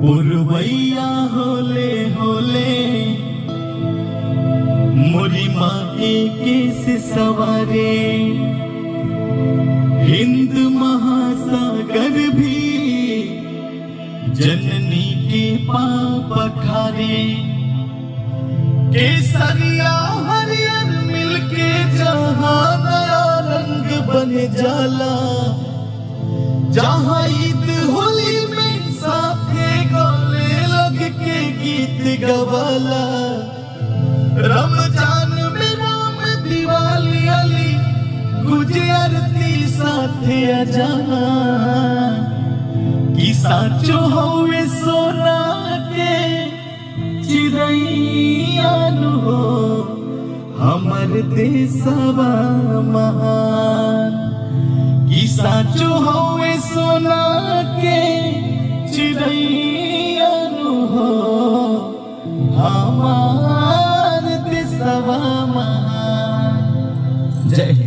पुरवैया होले होले मोरी माँ के केस सवारे, हिंद महासागर भी जननी के पाप खारे। केसरिया हरियर मिलके जहाँ नया रंग बन जाला, जहाँ ईद होली में साथे गले लग के गीत गवाला। रमजान में राम दिवाली अली गुजे आरती साथे अजा, कि साचो होवे सोना के चिड़ैयान हो हमर देशवा महान। कि साचो होवे सोना के चिड़ैयान हो हमार देशवा महान। जय हिंद।